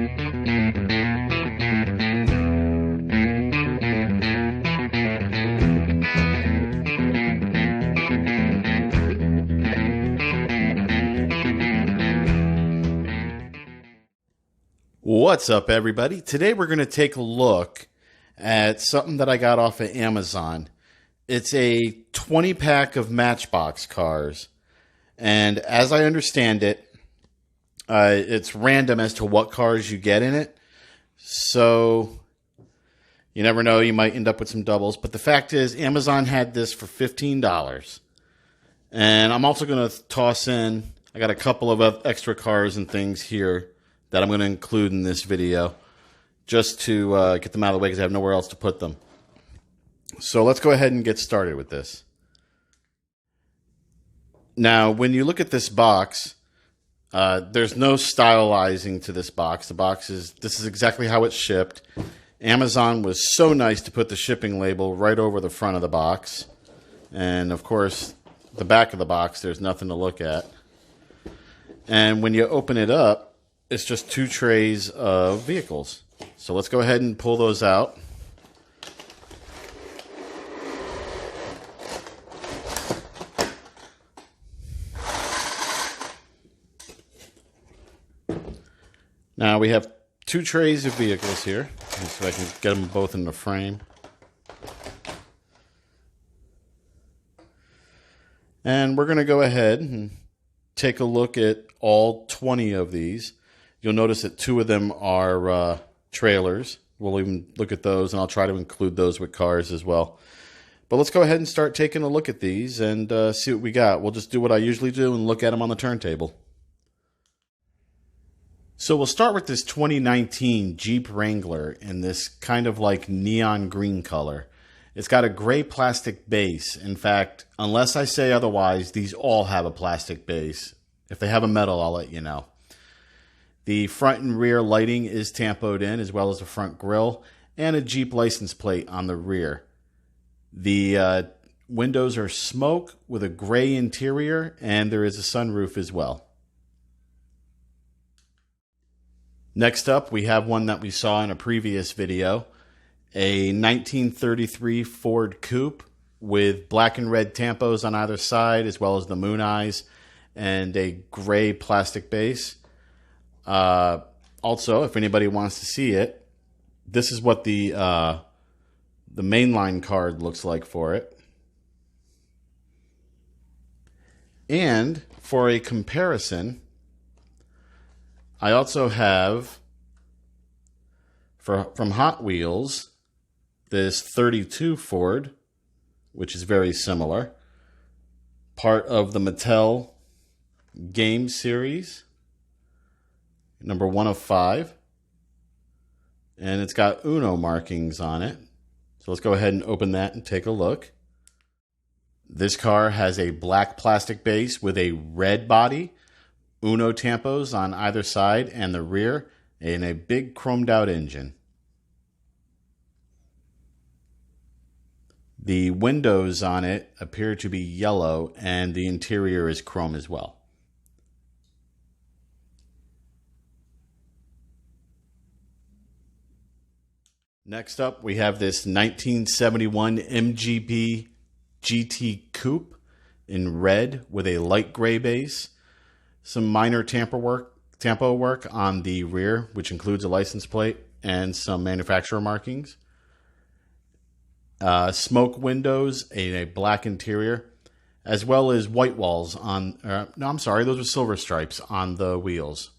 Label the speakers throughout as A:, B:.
A: What's up, everybody? Today we're going to take a look at something that I got off of Amazon. It's a 20-pack of Matchbox cars. And as I understand it, it's random as to what cars you get in it. So you never know, you might end up with some doubles. But the fact is, Amazon had this for $15. And I'm also going to toss in, I got a couple of extra cars and things here that I'm going to include in this video just to get them out of the way because I have nowhere else to put them. So let's go ahead and get started with this. Now, when you look at this box, there's no stylizing to this box. This is exactly how it's shipped. Amazon was so nice to put the shipping label right over the front of the box. And of course, the back of the box, there's nothing to look at. And when you open it up, it's just 2 trays of vehicles. So let's go ahead and pull those out. Now we have 2 trays of vehicles here. Let's see if I can get them both in the frame. And we're going to go ahead and take a look at all 20 of these. You'll notice that 2 of them are trailers. We'll even look at those, and I'll try to include those with cars as well. But let's go ahead and start taking a look at these and see what we got. We'll just do what I usually do and look at them on the turntable. So we'll start with this 2019 Jeep Wrangler in this kind of like neon green color. It's got a gray plastic base. In fact, unless I say otherwise, these all have a plastic base. If they have a metal, I'll let you know. The front and rear lighting is tampoed in, as well as the front grille, and a Jeep license plate on the rear. The windows are smoke with a gray interior, and there is a sunroof as well. Next up, we have one that we saw in a previous video, a 1933 Ford Coupe with black and red tampos on either side, as well as the moon eyes, and a gray plastic base. Also, if anybody wants to see it, this is what the mainline card looks like for it. And for a comparison, I also have from Hot Wheels this 32 Ford, which is very similar, part of the Mattel game series. Number 1 of 5. And it's got Uno markings on it. So let's go ahead and open that and take a look. This car has a black plastic base with a red body, Uno tampos on either side and the rear, and a big chromed out engine. The windows on it appear to be yellow, and the interior is chrome as well. Next up, we have this 1971 MGB GT Coupe in red with a light gray base. Some minor tampo work on the rear, which includes a license plate and some manufacturer markings. Smoke windows, a black interior, as well as white walls on... no, I'm sorry, those are silver stripes on the wheels.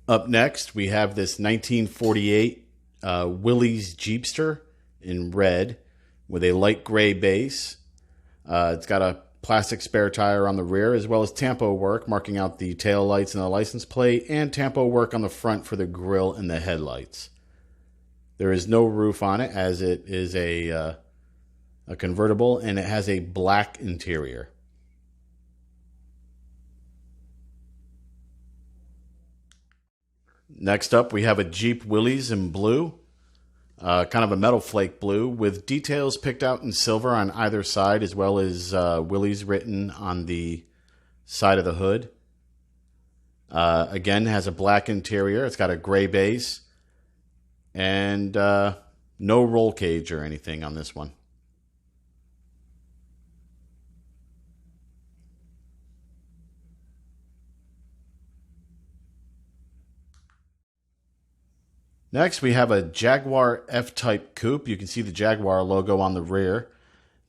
A: Up next, we have this 1948 Willys Jeepster in red with a light gray base. It's got a plastic spare tire on the rear, as well as tampo work marking out the tail lights and the license plate, and tampo work on the front for the grille and the headlights. There is no roof on it, as it is a convertible, and it has a black interior. Next up, we have a Jeep Willys in blue, kind of a metal flake blue, with details picked out in silver on either side, as well as Willys written on the side of the hood. Again, has a black interior. It's got a gray base. And no roll cage or anything on this one. Next, we have a Jaguar F-Type coupe. You can see the Jaguar logo on the rear.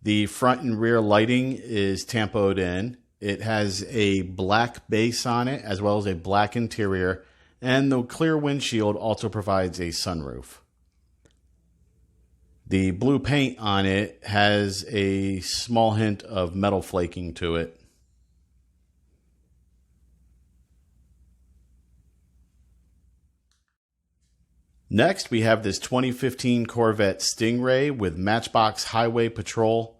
A: The front and rear lighting is tampoed in. It has a black base on it, as well as a black interior, and the clear windshield also provides a sunroof. The blue paint on it has a small hint of metal flaking to it. Next, we have this 2015 Corvette Stingray with Matchbox Highway Patrol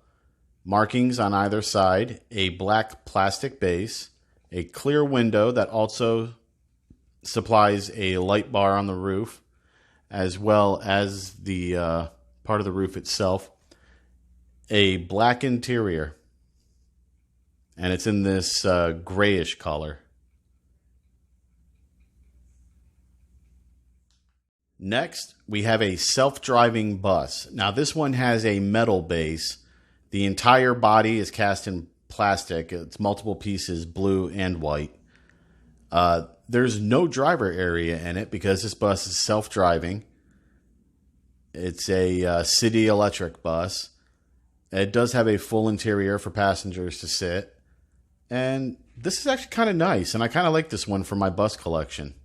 A: markings on either side, a black plastic base, a clear window that also supplies a light bar on the roof, as well as the part of the roof itself, a black interior, and it's in this grayish color. Next, we have a self-driving bus. Now, this one has a metal base. The entire body is cast in plastic. It's multiple pieces, blue and white. There's no driver area in it because this bus is self-driving. It's a city electric bus. It does have a full interior for passengers to sit. And this is actually kind of nice, and I kind of like this one for my bus collection.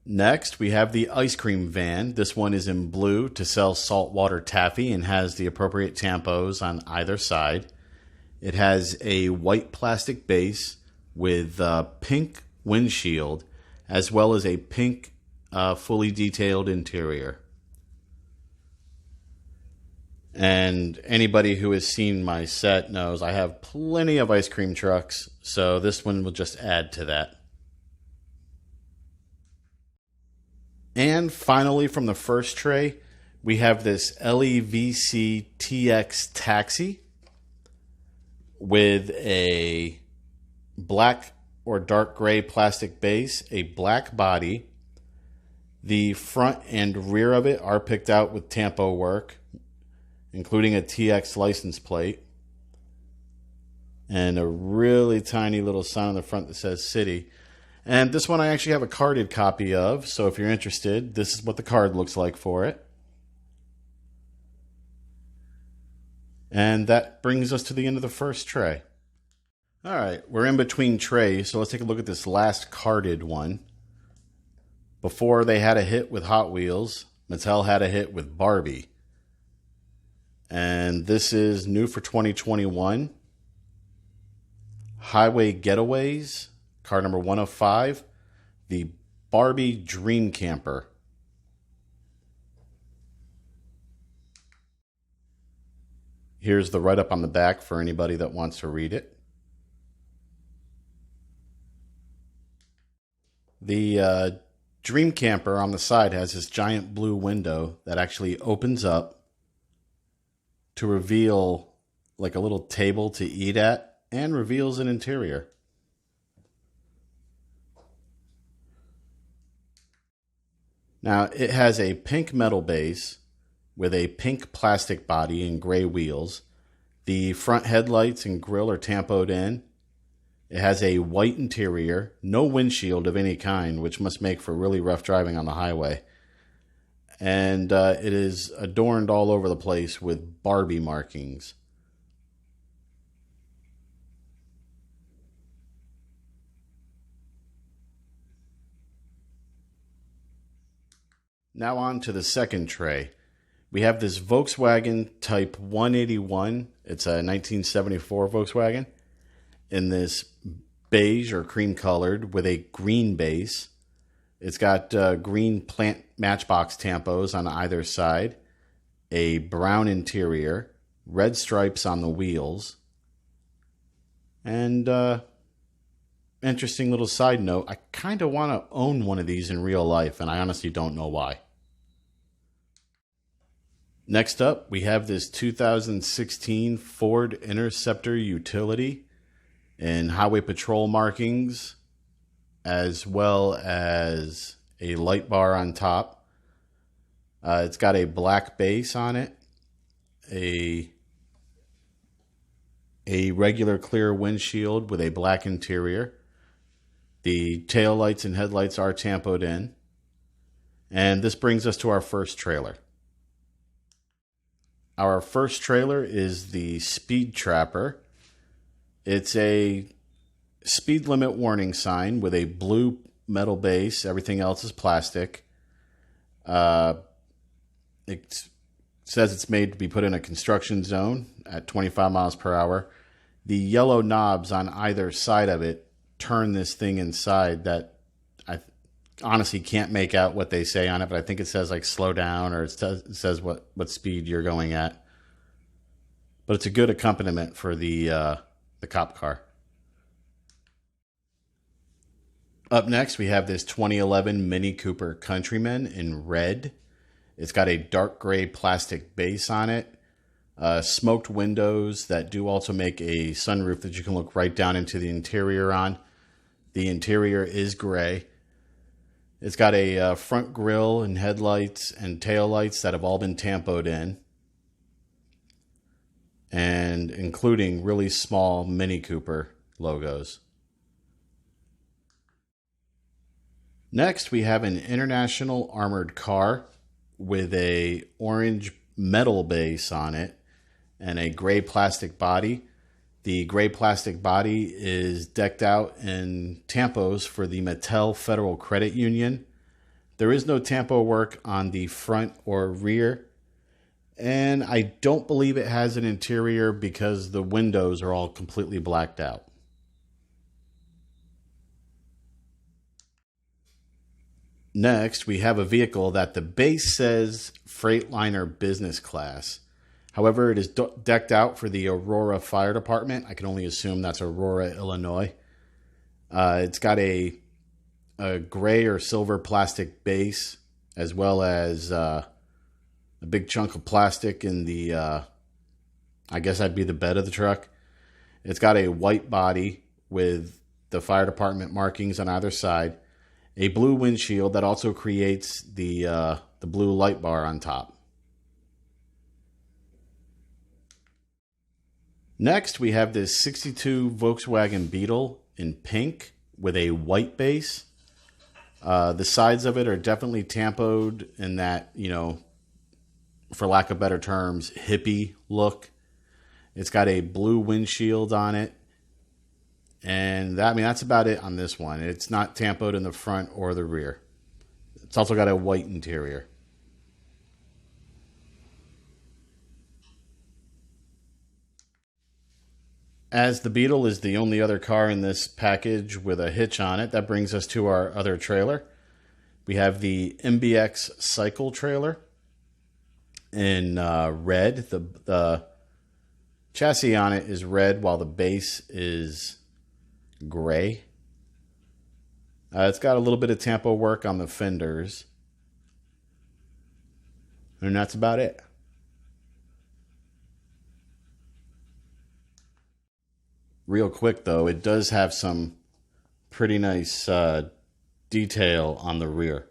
A: Next, we have the ice cream van. This one is in blue to sell saltwater taffy and has the appropriate tampos on either side. It has a white plastic base with a pink windshield, as well as a pink fully detailed interior. And anybody who has seen my set knows I have plenty of ice cream trucks, so this one will just add to that. And finally, from the first tray, we have this LEVC TX taxi with a black or dark gray plastic base, a black body. The front and rear of it are picked out with tampo work, including a TX license plate and a really tiny little sign on the front that says City. And this one I actually have a carded copy of, so if you're interested, this is what the card looks like for it. And that brings us to the end of the first tray. All right, we're in between trays, so let's take a look at this last carded one. Before they had a hit with Hot Wheels, Mattel had a hit with Barbie. And this is new for 2021. Highway Getaways. Card number 1 of 5, the Barbie Dream Camper. Here's the write-up on the back for anybody that wants to read it. The Dream Camper on the side has this giant blue window that actually opens up to reveal like a little table to eat at and reveals an interior. Now, it has a pink metal base with a pink plastic body and gray wheels. The front headlights and grille are tampoed in. It has a white interior, no windshield of any kind, which must make for really rough driving on the highway. And it is adorned all over the place with Barbie markings. Now on to the second tray. We have this Volkswagen Type 181. It's a 1974 Volkswagen in this beige or cream colored with a green base. It's got green plant Matchbox tampos on either side, a brown interior, red stripes on the wheels, and interesting little side note, I kind of want to own one of these in real life, and I honestly don't know why. Next up, we have this 2016 Ford Interceptor utility in highway patrol markings, as well as a light bar on top. It's got a black base on it, a regular clear windshield with a black interior. The tail lights and headlights are tampoed in. And this brings us to our first trailer. Our first trailer is the Speed Trapper. It's a speed limit warning sign with a blue metal base. Everything else is plastic. It says it's made to be put in a construction zone at 25 miles per hour. The yellow knobs on either side of it turn this thing inside that I honestly can't make out what they say on it, but I think it says like slow down, or it says what speed you're going at. But it's a good accompaniment for the cop car. Up next, we have this 2011 Mini Cooper Countryman in red. It's got a dark gray plastic base on it. Smoked windows that do also make a sunroof that you can look right down into the interior on. The interior is gray. It's got a front grille and headlights and tail lights that have all been tampoed in, and including really small Mini Cooper logos. Next, we have an International armored car with a orange metal base on it and a gray plastic body. The gray plastic body is decked out in tampos for the Mattel Federal Credit Union. There is no tampo work on the front or rear, and I don't believe it has an interior because the windows are all completely blacked out. Next, we have a vehicle that the base says Freightliner Business Class. However, it is decked out for the Aurora Fire Department. I can only assume that's Aurora, Illinois. It's got a gray or silver plastic base, as well as a big chunk of plastic in the, I guess that'd be the bed of the truck. It's got a white body with the fire department markings on either side, a blue windshield that also creates the blue light bar on top. Next, we have this 62 Volkswagen Beetle in pink with a white base. The sides of it are definitely tampoed in that, for lack of better terms, hippie look. It's got a blue windshield on it. And that's about it on this one. It's not tampoed in the front or the rear. It's also got a white interior. As the Beetle is the only other car in this package with a hitch on it, that brings us to our other trailer. We have the MBX Cycle trailer in red. The chassis on it is red while the base is gray. It's got a little bit of tampo work on the fenders. And that's about it. Real quick, though, it does have some pretty nice detail on the rear.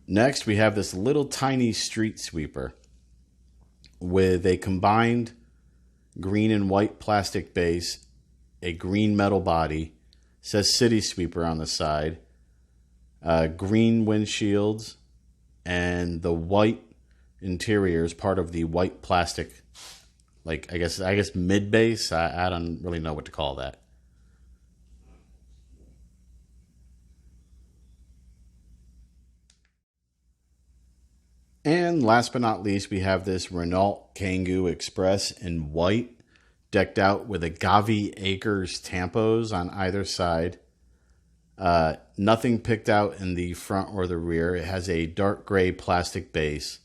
A: Next, we have this little tiny street sweeper with a combined green and white plastic base, a green metal body, says City Sweeper on the side, green windshields, and the white interior is part of the white plastic, like I guess mid base. I don't really know what to call that. And last but not least, we have this Renault Kangoo Express in white, decked out with agave acres tampos on either side. Nothing picked out in the front or the rear. It has a dark gray plastic base.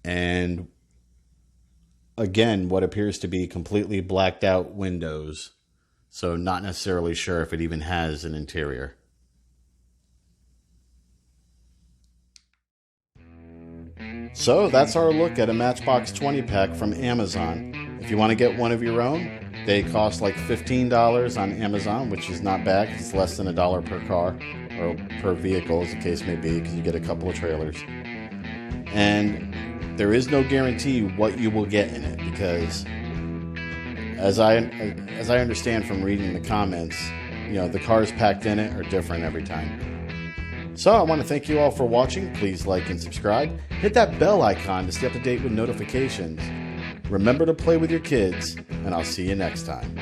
A: And again, what appears to be completely blacked out windows. So not necessarily sure if it even has an interior. So that's our look at a Matchbox 20 pack from Amazon. If you want to get one of your own, they cost like $15 on Amazon, which is not bad. It's less than $1 per car, or per vehicle as the case may be, because you get a couple of trailers. And there is no guarantee what you will get in it, because as I understand from reading the comments, the cars packed in it are different every time. So I want to thank you all for watching. Please like and subscribe. Hit that bell icon to stay up to date with notifications. Remember to play with your kids, and I'll see you next time.